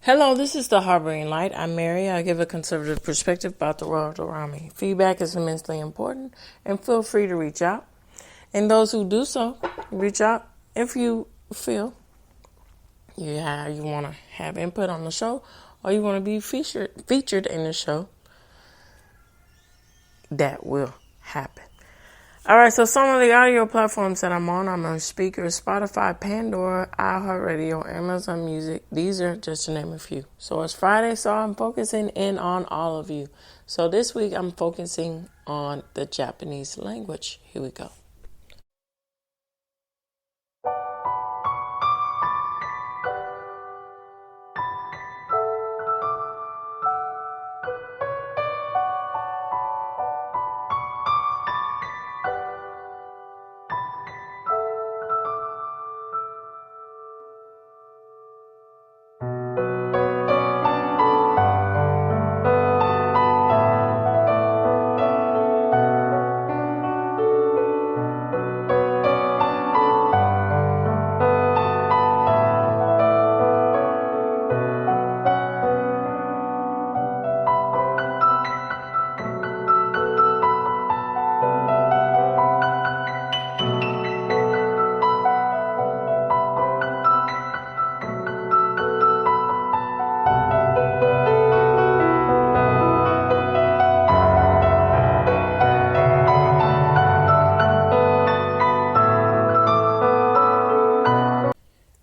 Hello, this is the Harboring Light. I'm Mary. I give a conservative perspective about the world around me. Feedback is immensely important, and feel free to reach out. And those who do so, reach out if you feel you want to have input on the show, or you want to be featured in the show. That will happen. All right, so some of the audio platforms that I'm on Speaker, Spotify, Pandora, iHeartRadio, Amazon Music. These are just to name a few. So it's Friday, so I'm focusing in on all of you. So this week I'm focusing on the Japanese language. Here we go.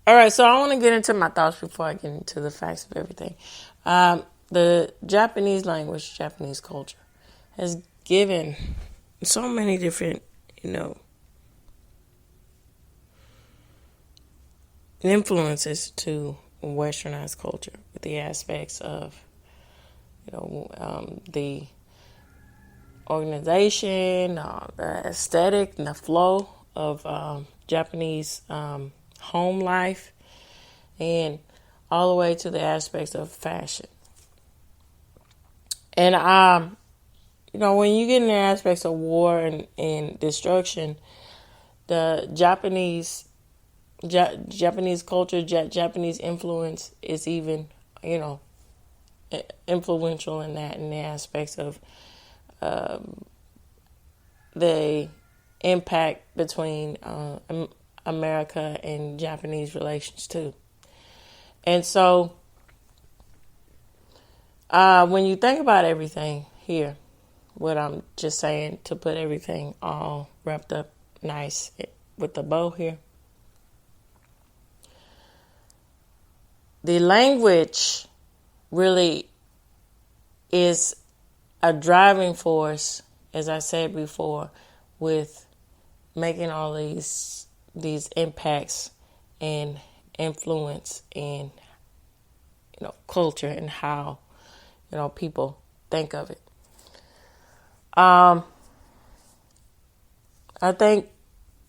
All right, so I want to get into my thoughts before I get into the facts of everything. The Japanese language, Japanese culture, has given so many different, influences to Westernized culture with the aspects of, the organization, the aesthetic, and the flow of Japanese home life, and all the way to the aspects of fashion. And when you get in the aspects of war and destruction, the Japanese culture, Japanese influence is even, influential in that, in the aspects of the impact between America and Japanese relations too. And so when you think about everything here, what I'm just saying to put everything all wrapped up nice with the bow here, the language really is a driving force, as I said before, with making all these impacts and influence in culture and how people think of it. I think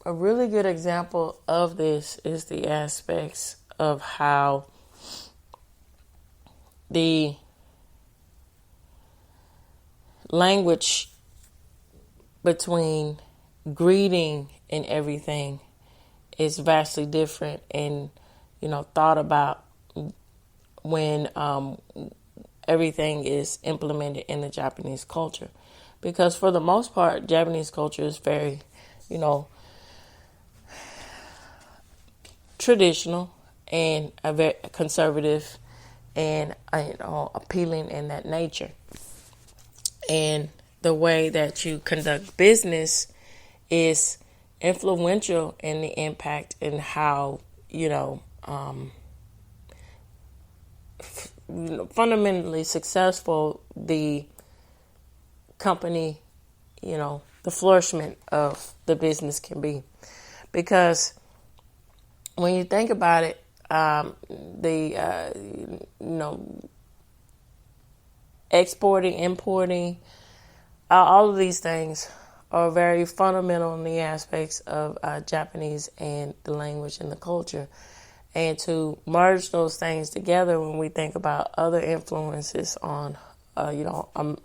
a really good example of this is the aspects of how the language between greeting and everything is vastly different and, thought about when everything is implemented in the Japanese culture. Because for the most part, Japanese culture is very, traditional and a very conservative and, appealing in that nature. And the way that you conduct business is influential in the impact and how, fundamentally successful the company, the flourishment of the business can be. Because when you think about it, exporting, importing, all of these things are very fundamental in the aspects of Japanese and the language and the culture. And to merge those things together when we think about other influences on,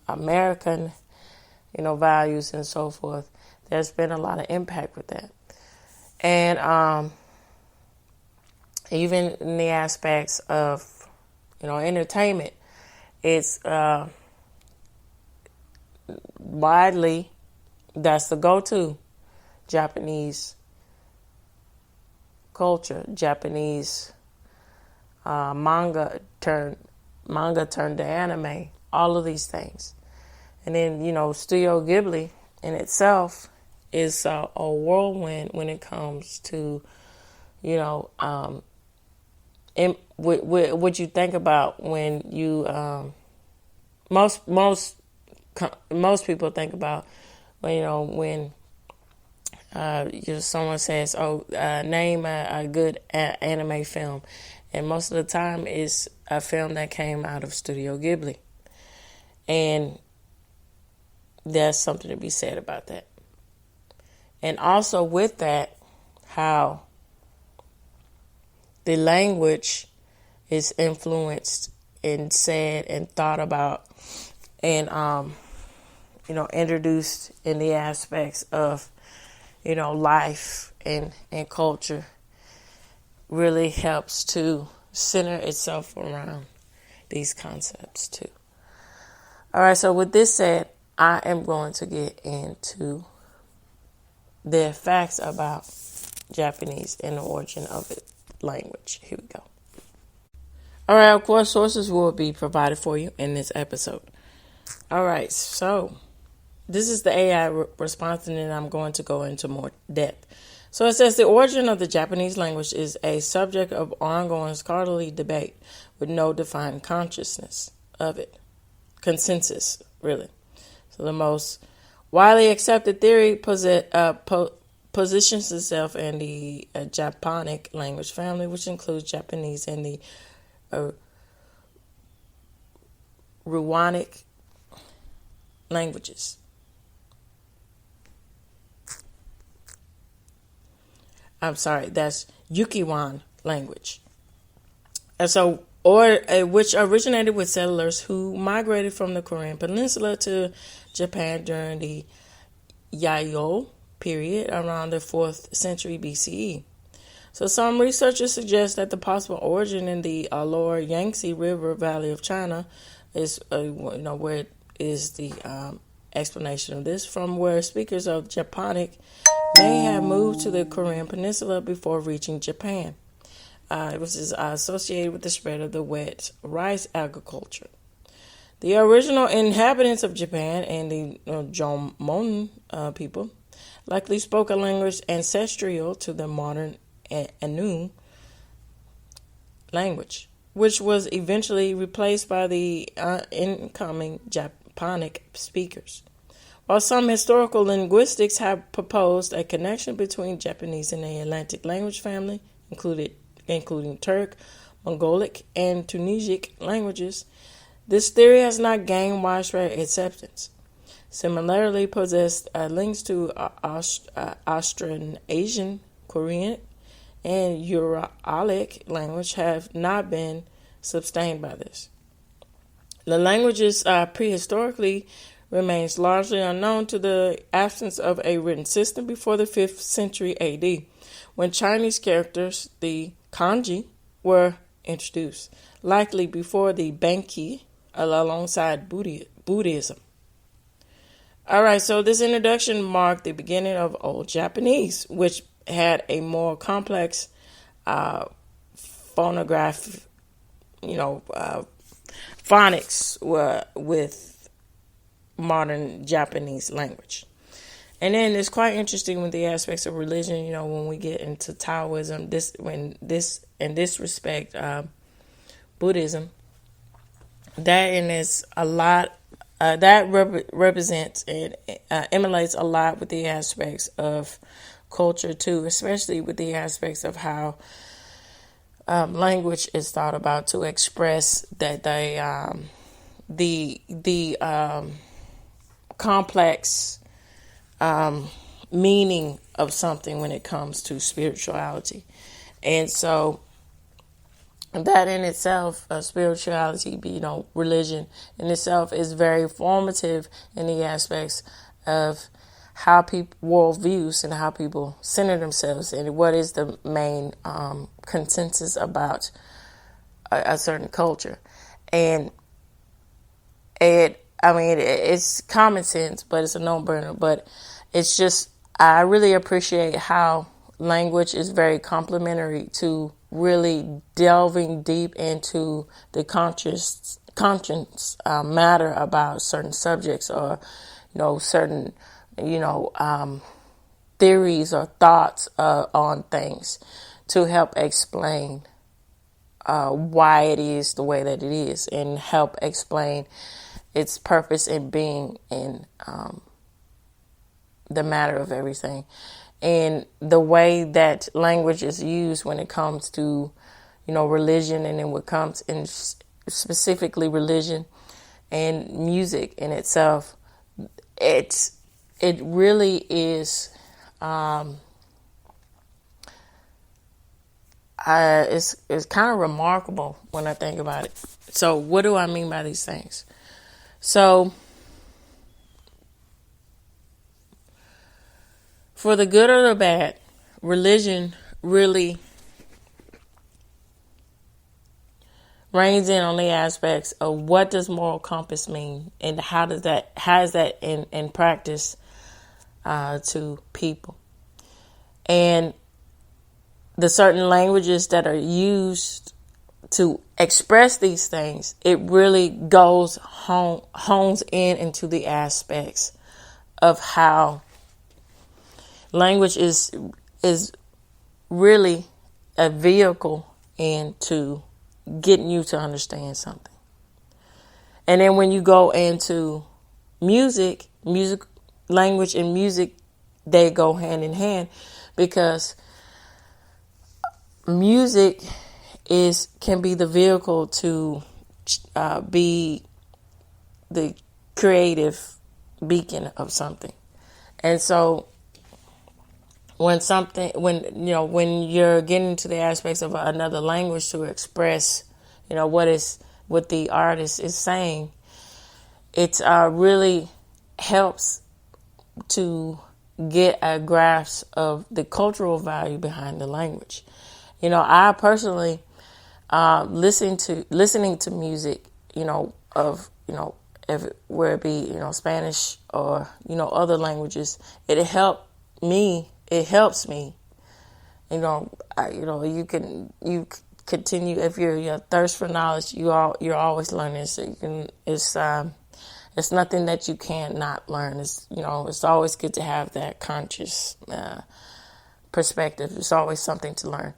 American, values and so forth, there's been a lot of impact with that. And even in the aspects of, entertainment. It's widely, that's the go-to Japanese culture, Japanese manga turned to anime, all of these things. And then, Studio Ghibli in itself is a whirlwind when it comes to, what you think about when you, most people think about, when someone says, name a good anime film. And most of the time it's a film that came out of Studio Ghibli. And there's something to be said about that. And also with that, how the language is influenced and said and thought about and, introduced in the aspects of, life and culture really helps to center itself around these concepts too. All right, so with this said, I am going to get into the facts about Japanese and the origin of it language. Here we go. All right, of course, sources will be provided for you in this episode. All right, so this is the AI response, and then I'm going to go into more depth. So it says the origin of the Japanese language is a subject of ongoing scholarly debate with no defined consensus, really. So the most widely accepted theory positions itself in the Japonic language family, which includes Japanese and the Ruanic languages. I'm sorry, that's Yukiwan language. And so, which originated with settlers who migrated from the Korean Peninsula to Japan during the Yayoi period around the 4th century BCE. So some researchers suggest that the possible origin in the lower Yangtze River Valley of China is, where it is the explanation of this, from where speakers of Japonic may have moved to the Korean Peninsula before reaching Japan. It was associated with the spread of the wet rice agriculture. The original inhabitants of Japan and the Jomon people likely spoke a language ancestral to the modern Ainu language, which was eventually replaced by the incoming Japonic speakers. While some historical linguistics have proposed a connection between Japanese and the Atlantic language family, including Turk, Mongolic, and Tunisic languages, this theory has not gained widespread acceptance. Similarly, possessed links to Austronesian, Korean, and Uralic language have not been sustained by this. The languages prehistorically remains largely unknown to the absence of a written system before the 5th century AD, when Chinese characters, the kanji, were introduced, likely before the Banki, alongside Buddhism. All right, so this introduction marked the beginning of Old Japanese, which had a more complex phonics with modern Japanese language. And then it's quite interesting with the aspects of religion, when we get into Taoism, in this respect, Buddhism, that represents and emulates a lot with the aspects of culture too, especially with the aspects of how language is thought about to express that the complex meaning of something when it comes to spirituality. And so that in itself, spirituality, religion in itself is very formative in the aspects of how people worldviews and how people center themselves and what is the main consensus about a certain culture. And it's common sense, but it's a no-brainer. But it's just, I really appreciate how language is very complementary to really delving deep into the conscience matter about certain subjects, or certain theories or thoughts on things, to help explain why it is the way that it is, and help explain its purpose in being in the matter of everything. And the way that language is used when it comes to, religion, and then what comes in specifically religion and music in itself, it really is, it's kind of remarkable when I think about it. So what do I mean by these things? So for the good or the bad, religion really reins in on the aspects of what does moral compass mean, and how is that in practice to people. And the certain languages that are used to express these things, it really hones in into the aspects of how language is really a vehicle into getting you to understand something. And then when you go into music, language and music, they go hand in hand, because music can be the vehicle to be the creative beacon of something. And so when you're getting to the aspects of another language to express, what the artist is saying, it really helps to get a grasp of the cultural value behind the language. I personally, listening to music, where it be, Spanish or, other languages, it helps me. You continue, if you're thirst for knowledge, you're always learning. So it's nothing that you can't not learn. It's always good to have that conscious perspective. It's always something to learn.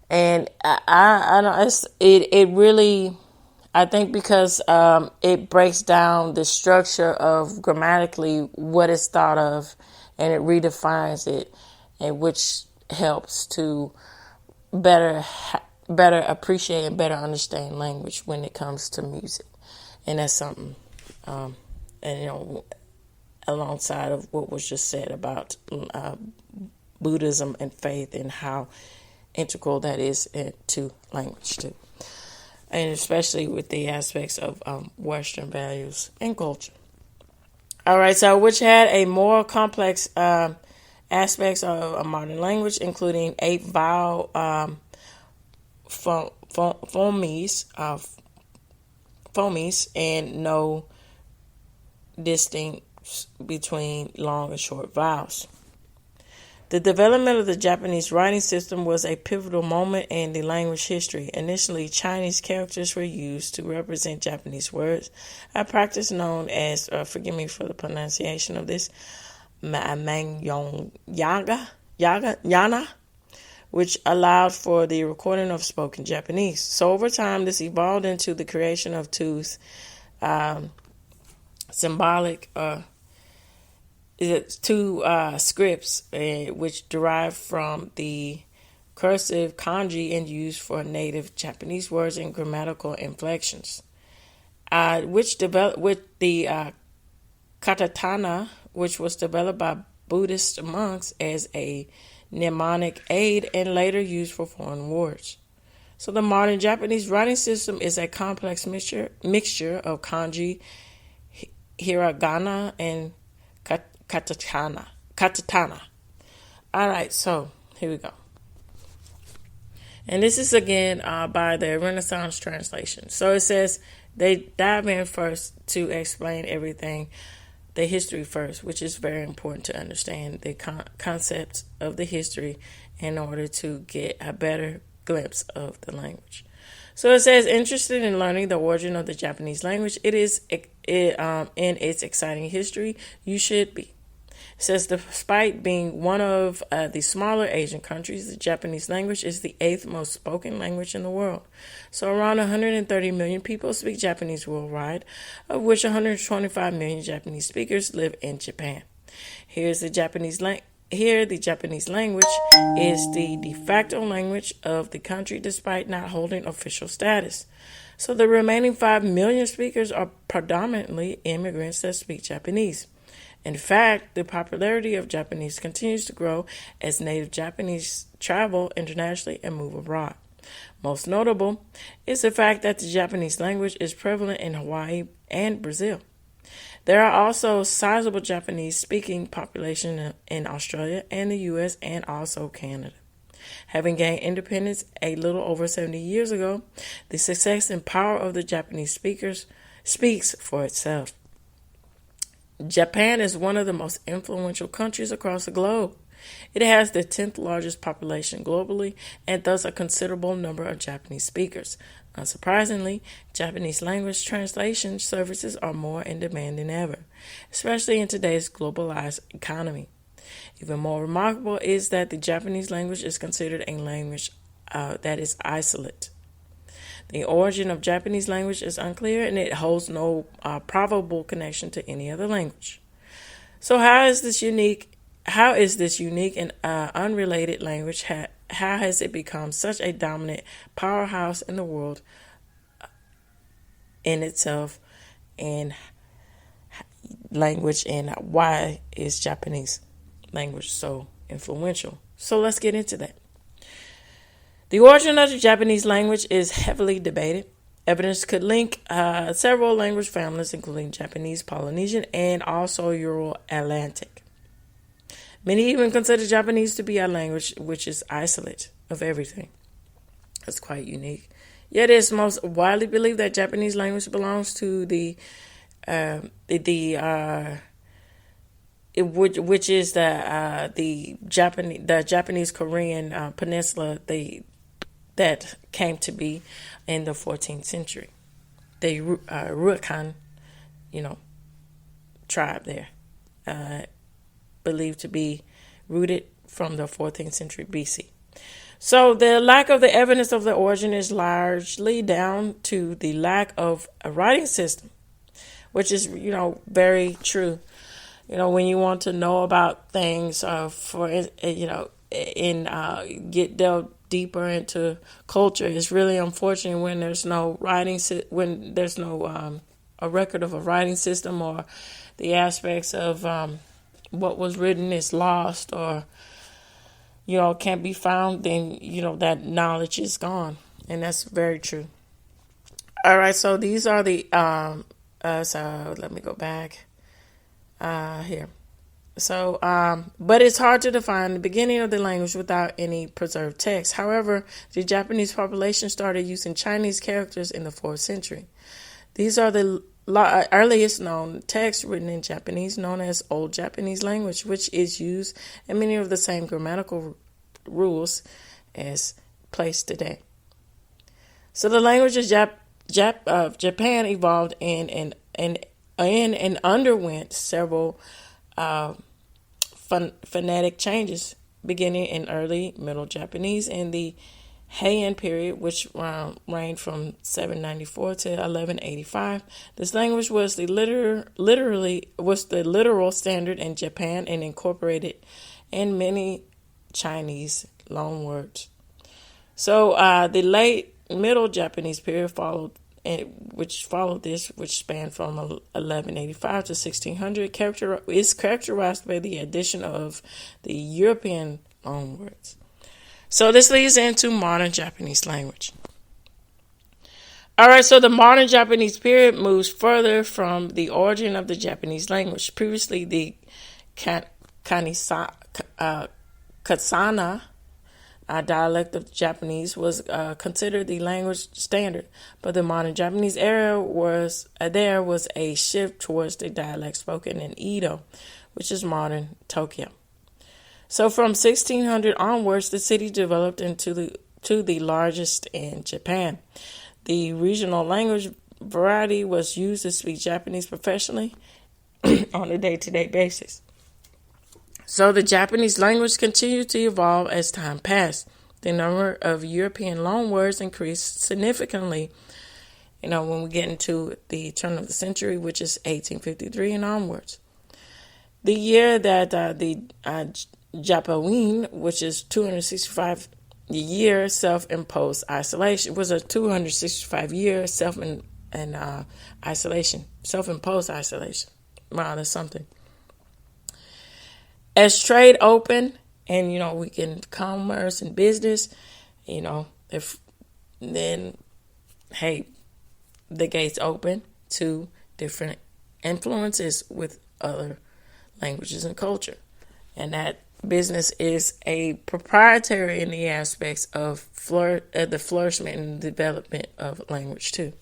And I know it really, I think, because it breaks down the structure of grammatically what is thought of, and it redefines it, and which helps to better appreciate and better understand language when it comes to music. And that's something, alongside of what was just said about Buddhism and faith, and how integral that is to language too, and especially with the aspects of Western values and culture. All right, so which had a more complex aspects of a modern language, including 8 vowel phonemes, and no distinction between long and short vowels. The development of the Japanese writing system was a pivotal moment in the language history. Initially, Chinese characters were used to represent Japanese words, a practice known as, forgive me for the pronunciation of this, yana, which allowed for the recording of spoken Japanese. So over time, this evolved into the creation of two symbolic scripts, which derived from the cursive kanji and used for native Japanese words and grammatical inflections, which developed with the katakana, which was developed by Buddhist monks as a mnemonic aid and later used for foreign words. So the modern Japanese writing system is a complex mixture of kanji, hiragana, and katakana. All right, so here we go. And this is again by the Renaissance translation. So it says they dive in first to explain everything, the history first, which is very important to understand the concepts of the history in order to get a better glimpse of the language. So it says, interested in learning the origin of the Japanese language, in its exciting history, you should be. It says, despite being one of the smaller Asian countries, the Japanese language is the 8th most spoken language in the world. So around 130 million people speak Japanese worldwide, of which 125 million Japanese speakers live in Japan. Here, the Japanese language is the de facto language of the country despite not holding official status. So the remaining 5 million speakers are predominantly immigrants that speak Japanese. In fact, the popularity of Japanese continues to grow as native Japanese travel internationally and move abroad. Most notable is the fact that the Japanese language is prevalent in Hawaii and Brazil. There are also sizable Japanese-speaking population in Australia and the U.S. and also Canada. Having gained independence a little over 70 years ago, the success and power of the Japanese speakers speaks for itself. Japan is one of the most influential countries across the globe. It has the 10th largest population globally and thus a considerable number of Japanese speakers. Unsurprisingly, Japanese language translation services are more in demand than ever, especially in today's globalized economy. Even more remarkable is that the Japanese language is considered a language that is isolate. The origin of Japanese language is unclear and it holds no probable connection to any other language. So how is this unique and unrelated language? How has it become such a dominant powerhouse in the world in itself and language, and why is Japanese language so influential? So let's get into that. The origin of the Japanese language is heavily debated. Evidence could link several language families, including Japanese, Polynesian, and also Euro-Atlantic. Many even consider Japanese to be a language which is isolate of everything. It's quite unique. Yet it's most widely believed that Japanese language belongs to which is the Japanese Korean peninsula that came to be in the 14th century. The Rukhan, tribe there, believed to be rooted from the 14th century BC. So the lack of the evidence of the origin is largely down to the lack of a writing system, which is, very true. When you want to know about things, get delved deeper into culture, it's really unfortunate when there's no writing, when there's no a record of a writing system, or the aspects of what was written is lost or can't be found. Then that knowledge is gone, and that's very true. All right, so these are the so let me go back here. So, but it's hard to define the beginning of the language without any preserved text. However, the Japanese population started using Chinese characters in the 4th century. These are the earliest known texts written in Japanese, known as Old Japanese language, which is used in many of the same grammatical rules as placed today. So the language of Japan evolved and underwent several phonetic changes, beginning in early Middle Japanese in the Heian period, which reigned from 794 to 1185. This language was the literal standard in Japan and incorporated in many Chinese loanwords. So the late Middle Japanese period which spanned from 1185 to 1600, is characterized by the addition of the European loanwords. So this leads into modern Japanese language. All right, so the modern Japanese period moves further from the origin of the Japanese language. Previously, the Katsana dialect of Japanese was considered the language standard, but the modern Japanese era was there was a shift towards the dialect spoken in Edo, which is modern Tokyo. So from 1600 onwards, the city developed into the largest in Japan. The regional language variety was used to speak Japanese professionally on a day-to-day basis. So the Japanese language continued to evolve as time passed. The number of European loanwords increased significantly, when we get into the turn of the century, which is 1853 and onwards. The year that the Japaween, which is 265 year self-imposed isolation, was a 265 year self-imposed isolation. Wow, that's something. As trade opened and, we can commerce and business, the gates open to different influences with other languages and culture. And that business is a proprietary in the aspects of the flourishment and development of language too.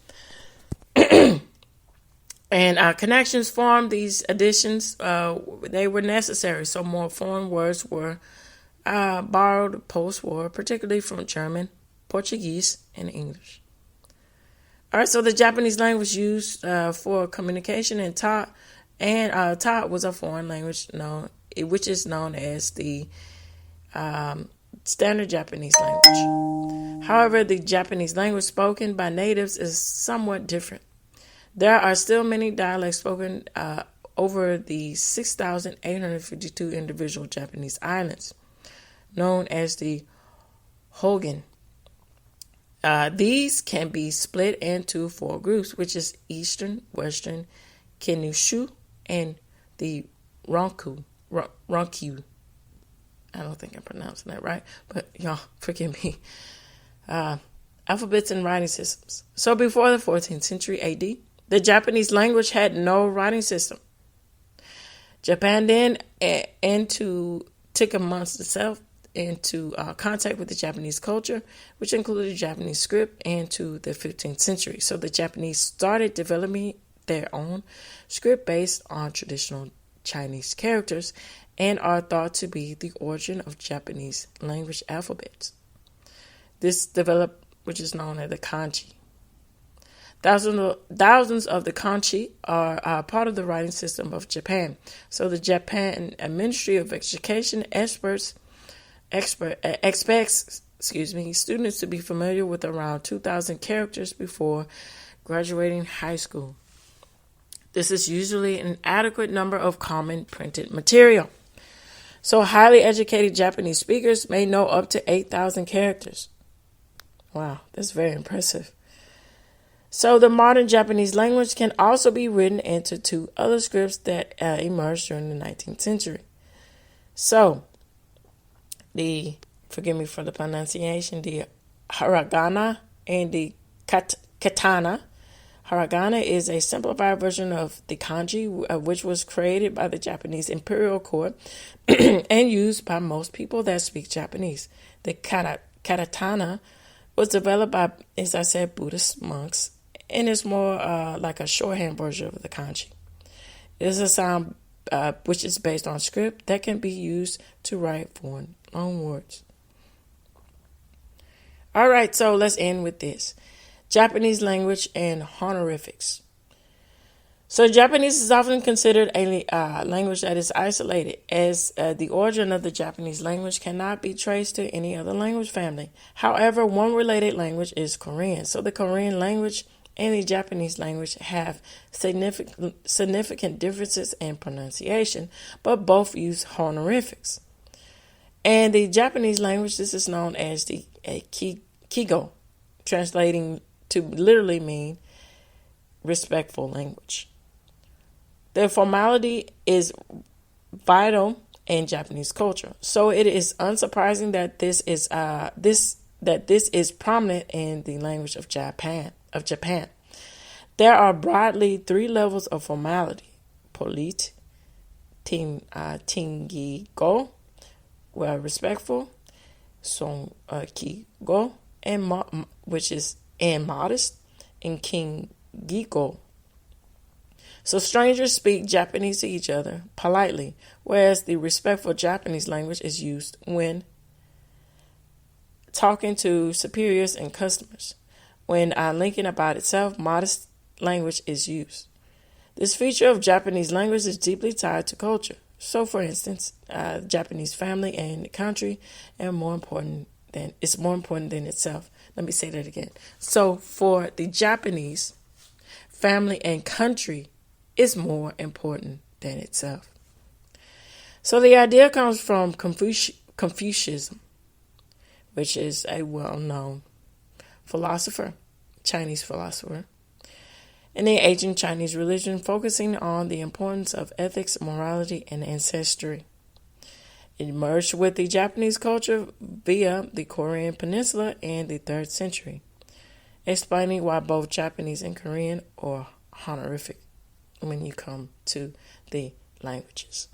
And connections formed. These additions, they were necessary. So more foreign words were borrowed post-war, particularly from German, Portuguese, and English. All right, so the Japanese language used for communication and taught was a foreign language which is known as the standard Japanese language. However, the Japanese language spoken by natives is somewhat different. There are still many dialects spoken over the 6,852 individual Japanese islands, known as the Hogan. These can be split into 4 groups, which is Eastern, Western, Kyushu, and the Ronku. I don't think I'm pronouncing that right, but y'all forgive me. Alphabets and writing systems. So before the 14th century AD, the Japanese language had no writing system. Japan then took amongst itself into contact with the Japanese culture, which included Japanese script, into the 15th century. So the Japanese started developing their own script based on traditional Chinese characters and are thought to be the origin of Japanese language alphabets. This developed, which is known as the kanji. Thousands of the kanji are part of the writing system of Japan. So the Japan Ministry of Education expects students to be familiar with around 2,000 characters before graduating high school. This is usually an adequate number of common printed material. So highly educated Japanese speakers may know up to 8,000 characters. Wow, that's very impressive. So the modern Japanese language can also be written into 2 other scripts that emerged during the 19th century. So forgive me for the pronunciation, the hiragana and the katana. Hiragana is a simplified version of the kanji, which was created by the Japanese Imperial Court and used by most people that speak Japanese. The katakana was developed by, as I said, Buddhist monks, and it's more like a shorthand version of the kanji. It is a sound which is based on script that can be used to write foreign loanwords. All right, so let's end with this. Japanese language and honorifics. So Japanese is often considered a language that is isolated, as the origin of the Japanese language cannot be traced to any other language family. However, one related language is Korean. So the Korean language and the Japanese language have significant differences in pronunciation, but both use honorifics. And the Japanese language, this is known as the Kigo, translating to literally mean respectful language. The formality is vital in Japanese culture, so it is unsurprising that this is prominent in the language of Japan. There are broadly 3 levels of formality: polite, tingigo, well, respectful, son Kigo, and which is and modest, and King Giko. So strangers speak Japanese to each other politely, whereas the respectful Japanese language is used when talking to superiors and customers. When linking about itself, modest language is used. This feature of Japanese language is deeply tied to culture. So, for instance, Japanese family and country are more important than itself. Let me say that again. So, for the Japanese, family and country is more important than itself. So, the idea comes from Confucianism, which is a well-known philosopher, Chinese philosopher, in the ancient Chinese religion, focusing on the importance of ethics, morality, and ancestry. It merged with the Japanese culture via the Korean Peninsula in the 3rd century, explaining why both Japanese and Korean are honorific when you come to the languages.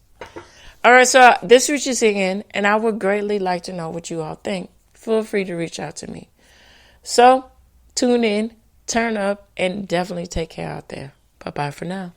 All right, so this reaches the end, and I would greatly like to know what you all think. Feel free to reach out to me. So, tune in, turn up, and definitely take care out there. Bye-bye for now.